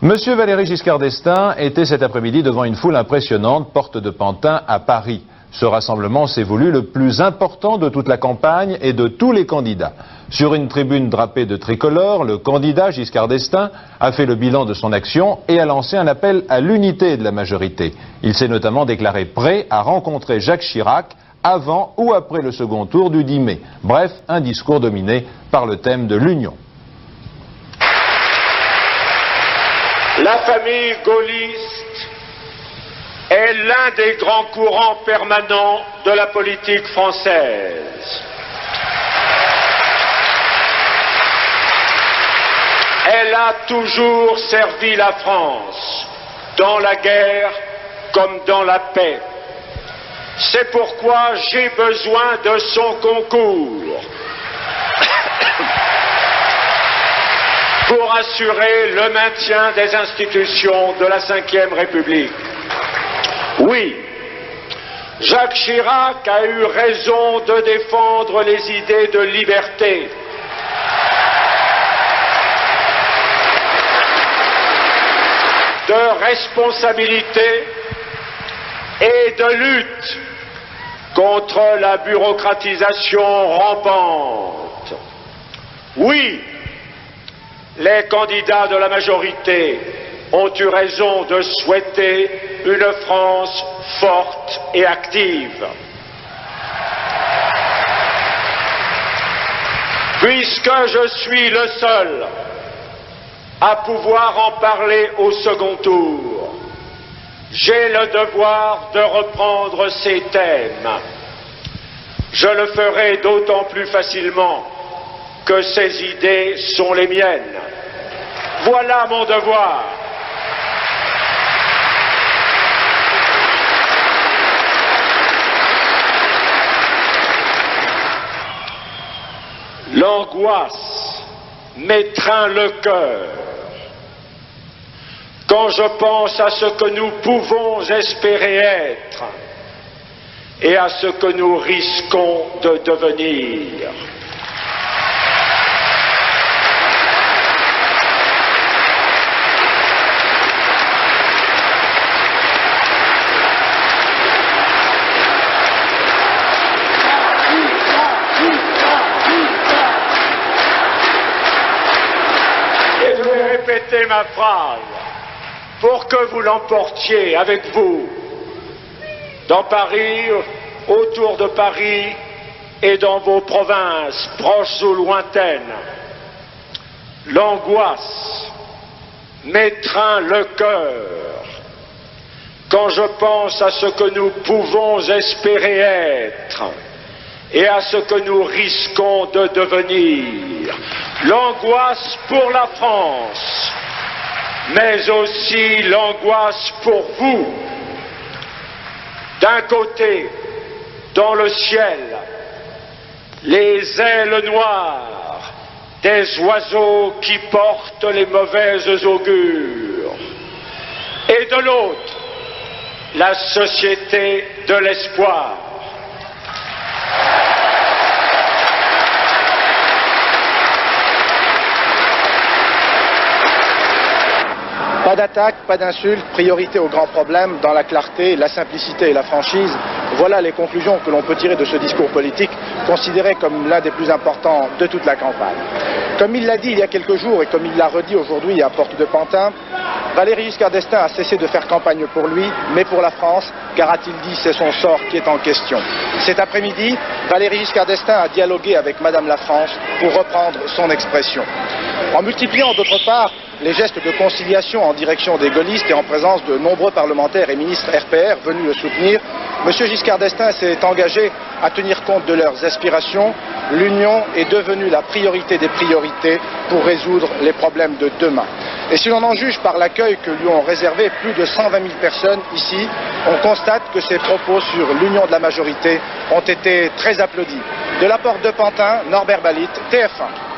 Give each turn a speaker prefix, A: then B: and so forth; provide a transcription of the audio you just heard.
A: Monsieur Valéry Giscard d'Estaing était cet après-midi devant une foule impressionnante, porte de Pantin à Paris. Ce rassemblement s'est voulu le plus important de toute la campagne et de tous les candidats. Sur une tribune drapée de tricolore, le candidat Giscard d'Estaing a fait le bilan de son action et a lancé un appel à l'unité de la majorité. Il s'est notamment déclaré prêt à rencontrer Jacques Chirac avant ou après le second tour du 10 mai. Bref, un discours dominé par le thème de l'union.
B: La famille gaulliste est l'un des grands courants permanents de la politique française. Elle a toujours servi la France, dans la guerre comme dans la paix. C'est pourquoi j'ai besoin de son concours pour assurer le maintien des institutions de la Ve République. Oui, Jacques Chirac a eu raison de défendre les idées de liberté. De responsabilité et de lutte contre la bureaucratisation rampante. Oui, les candidats de la majorité ont eu raison de souhaiter une France forte et active. Puisque je suis le seul à pouvoir en parler au second tour, j'ai le devoir de reprendre ces thèmes. Je le ferai d'autant plus facilement que ces idées sont les miennes. Voilà mon devoir. L'angoisse m'étreint le cœur quand je pense à ce que nous pouvons espérer être et à ce que nous risquons de devenir. Et je vais répéter ma phrase pour que vous l'emportiez avec vous dans Paris, autour de Paris et dans vos provinces, proches ou lointaines. L'angoisse m'étreint le cœur quand je pense à ce que nous pouvons espérer être et à ce que nous risquons de devenir. L'angoisse pour la France, mais aussi l'angoisse pour vous. D'un côté, dans le ciel, les ailes noires des oiseaux qui portent les mauvaises augures, et de l'autre, la société de l'espoir.
C: Pas d'attaque, pas d'insulte, priorité aux grands problèmes, dans la clarté, la simplicité et la franchise. Voilà les conclusions que l'on peut tirer de ce discours politique, considéré comme l'un des plus importants de toute la campagne. Comme il l'a dit il y a quelques jours et comme il l'a redit aujourd'hui à Porte de Pantin, Valéry Giscard d'Estaing a cessé de faire campagne pour lui, mais pour la France, car a-t-il dit, c'est son sort qui est en question. Cet après-midi, Valéry Giscard d'Estaing a dialogué avec Madame la France pour reprendre son expression. En multipliant d'autre part les gestes de conciliation en direction des gaullistes et en présence de nombreux parlementaires et ministres RPR venus le soutenir, M. Giscard d'Estaing s'est engagé à tenir compte de leurs aspirations. L'union est devenue la priorité des priorités pour résoudre les problèmes de demain. Et si l'on en juge par l'accueil que lui ont réservé plus de 120 000 personnes ici, on constate que ses propos sur l'union de la majorité ont été très applaudis. De la Porte de Pantin, Norbert Balit, TF1.